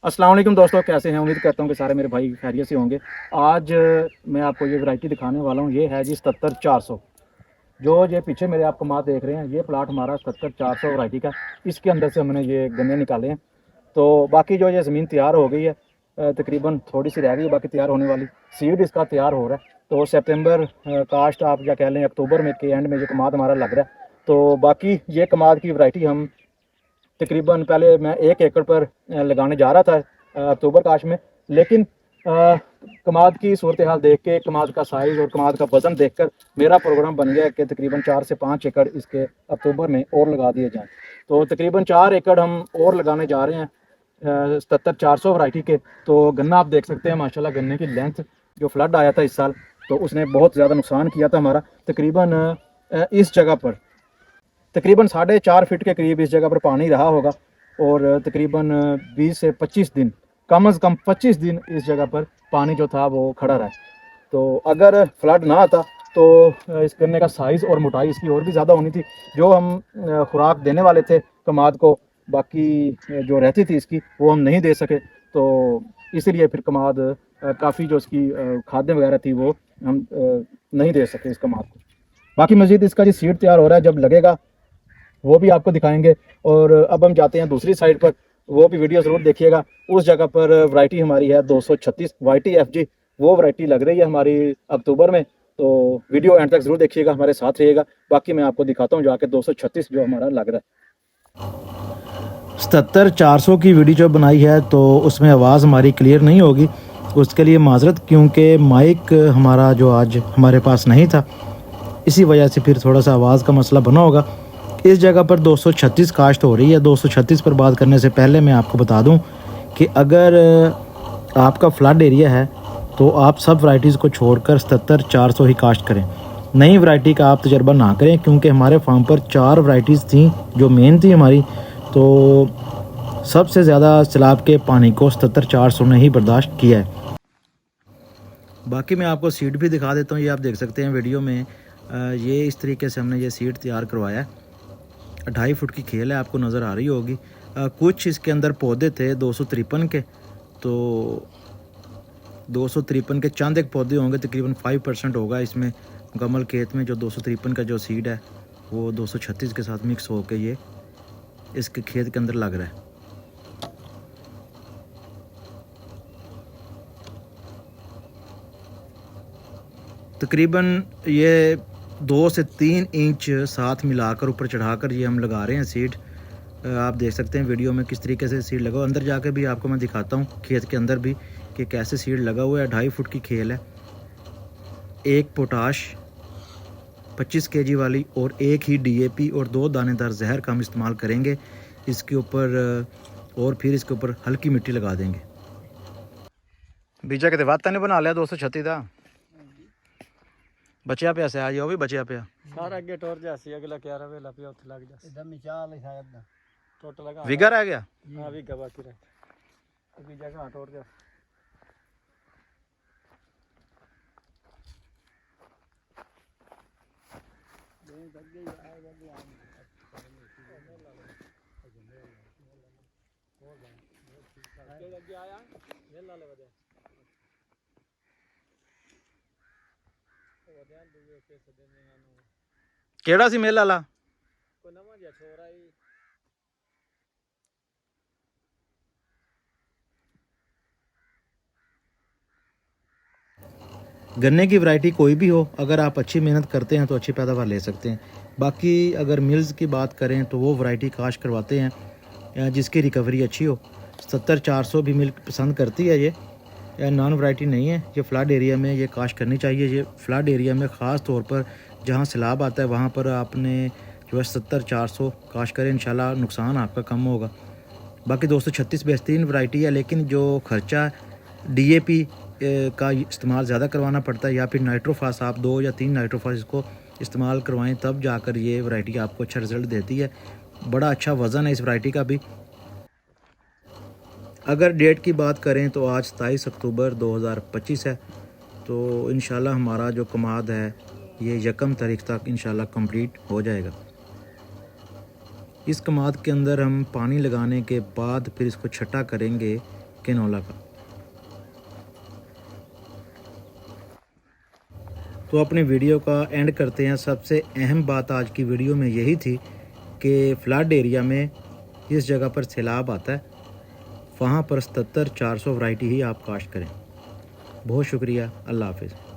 अस्सलाम वालेकुम दोस्तों, कैसे हैं? उम्मीद करता हूँ कि सारे मेरे भाई खैरियत से होंगे। आज मैं आपको ये वैरायटी दिखाने वाला हूँ। ये है जी 77-400। जो ये पीछे मेरे आप कमाद देख रहे हैं, ये प्लाट हमारा 77-400 वैरायटी का। इसके अंदर से हमने ये गन्ने निकाले हैं। तो बाकी जो ये ज़मीन तैयार हो गई है, तकरीबन थोड़ी सी रह गई है बाकी तैयार होने वाली। सीड इसका तैयार हो रहा है। तो सितंबर कास्ट आप या कह लें अक्टूबर में के एंड में ये कमाद हमारा लग रहा है। तो बाकी ये कमाद की वैरायटी हम तकरीबन पहले मैं 1 एकड़ पर लगाने जा रहा था अक्टूबर काश में। लेकिन कमाद की सूरत हाल देख के, कमाद का साइज़ और कमाद का वज़न देखकर मेरा प्रोग्राम बन गया कि तकरीबन 4 से 5 एकड़ इसके अक्टूबर में और लगा दिए जाएँ। तो तकरीबन 4 एकड़ हम और लगाने जा रहे हैं 77-400 वैरायटी के। तो गन्ना आप देख सकते हैं, माशाल्लाह गन्ने की लेंथ, जो फ्लड आया था इस साल तो उसने बहुत ज़्यादा नुकसान किया था हमारा। तकरीबन इस जगह पर तकरीबन 4.5 फीट के करीब इस जगह पर पानी रहा होगा। और तकरीबन 20 से 25 दिन, कम अज़ कम 25 दिन इस जगह पर पानी जो था वो खड़ा रहा। तो अगर फ्लड ना आता तो इस गन्ने का साइज़ और मोटाई इसकी और भी ज़्यादा होनी थी। जो हम खुराक देने वाले थे कमाद को, बाकी जो रहती थी इसकी, वो हम नहीं दे सके। तो इसीलिए फिर कमाद काफ़ी जो इसकी खादें वगैरह थी वो हम नहीं दे सके इस कमाद को। बाकी मज़ीद इसका जो सीड तैयार हो रहा है, जब लगेगा वो भी आपको दिखाएंगे। और अब हम जाते हैं दूसरी साइड पर, वो भी वीडियो ज़रूर देखिएगा। उस जगह पर वैरायटी हमारी है 236 YTFG। वो वैरायटी लग रही है हमारी अक्टूबर में। तो वीडियो एंड तक ज़रूर देखिएगा, हमारे साथ रहिएगा। बाकी मैं आपको दिखाता हूँ जाके 236 जो हमारा लग रहा है। 77-400 की वीडियो जो बनाई है तो उसमें आवाज़ हमारी क्लियर नहीं होगी, उसके लिए माजरत, क्योंकि माइक हमारा जो आज हमारे पास नहीं था, इसी वजह से फिर थोड़ा सा आवाज़ का मसला बना होगा। इस जगह पर 236 काश्त हो रही है। 236 पर बात करने से पहले मैं आपको बता दूं कि अगर आपका फ्लड एरिया है तो आप सब वैरायटीज़ को छोड़कर 77-400 ही काश्त करें। नई वैरायटी का आप तजर्बा ना करें, क्योंकि हमारे फार्म पर 4 वैरायटीज़ थी जो मेन थी हमारी। तो सबसे ज़्यादा सैलाब के पानी को 77-400 ने ही बर्दाश्त किया है। बाकी मैं आपको सीड भी दिखा देता हूँ। ये आप देख सकते हैं वीडियो में, ये इस तरीके से हमने ये सीड तैयार करवाया है। 2.5 फुट की खेल है, आपको नज़र आ रही होगी। कुछ इसके अंदर पौधे थे 253 के, तो 253 के चंद एक पौधे होंगे, तकरीबन 5% होगा इसमें मुकम्मल खेत में। जो 253 का जो सीड है वो 236 के साथ मिक्स होकर ये इसके खेत के अंदर लग रहा है। तकरीबन ये 2 से 3 इंच साथ मिलाकर ऊपर चढ़ाकर ये हम लगा रहे हैं सीड। आप देख सकते हैं वीडियो में किस तरीके से सीड लगा। अंदर जाके भी आपको मैं दिखाता हूँ खेत के अंदर भी कि कैसे सीड लगा हुआ है। 2.5 फुट की खेल है। 1 पोटाश 25 kg वाली और 1 ही DAP और 2 दानेदार जहर का हम इस्तेमाल करेंगे इसके ऊपर। और फिर इसके ऊपर हल्की मिट्टी लगा देंगे। बीजा के वाता ने बना लिया 236 का बचिया पे से आज वो भी बचिया पे सारा अगे टोर जासी अगला क्या रवे ला पे उठ लग जासी एकदम मिचाल है शायद ना टोटल लगा विगा रह गया। हां विगा बाकी रह अभी जगह टोर जा केड़ा सी मेला ला को नवा जा छोरा ही गन्ने की वैरायटी कोई भी हो, अगर आप अच्छी मेहनत करते हैं तो अच्छी पैदावार ले सकते हैं। बाकी अगर मिल्स की बात करें तो वो वैरायटी काश करवाते हैं जिसकी रिकवरी अच्छी हो। 77-400 भी मिल्क पसंद करती है ये नॉन वैरायटी नहीं है। ये फ्लड एरिया में ये काश करनी चाहिए। ये फ्लड एरिया में ख़ास तौर पर जहाँ सैलाब आता है वहाँ पर आपने जो है 77-400 काश करें, इंशाल्लाह नुकसान आपका कम होगा। बाकी 236 बेहतरीन वैरायटी है, लेकिन जो खर्चा DAP का इस्तेमाल ज़्यादा करवाना पड़ता है, या फिर नाइट्रोफास आप 2 या 3 नाइट्रोफास इसको इस्तेमाल करवाएं, तब जाकर ये वैरायटी आपको अच्छा रिज़ल्ट देती है। बड़ा अच्छा वज़न है इस वैरायटी का भी। अगर डेट की बात करें तो आज 27 अक्टूबर 2025 है। तो इंशाल्लाह हमारा जो कमाद है ये 1 तारीख तक इंशाल्लाह कंप्लीट हो जाएगा। इस कमाद के अंदर हम पानी लगाने के बाद फिर इसको छटा करेंगे केनोला का। तो अपनी वीडियो का एंड करते हैं। सबसे अहम बात आज की वीडियो में यही थी कि फ्लड एरिया में जिस जगह पर सैलाब आता है वहाँ पर 77-400 वैरायटी ही आप काश्त करें। बहुत शुक्रिया। अल्लाह हाफिज़।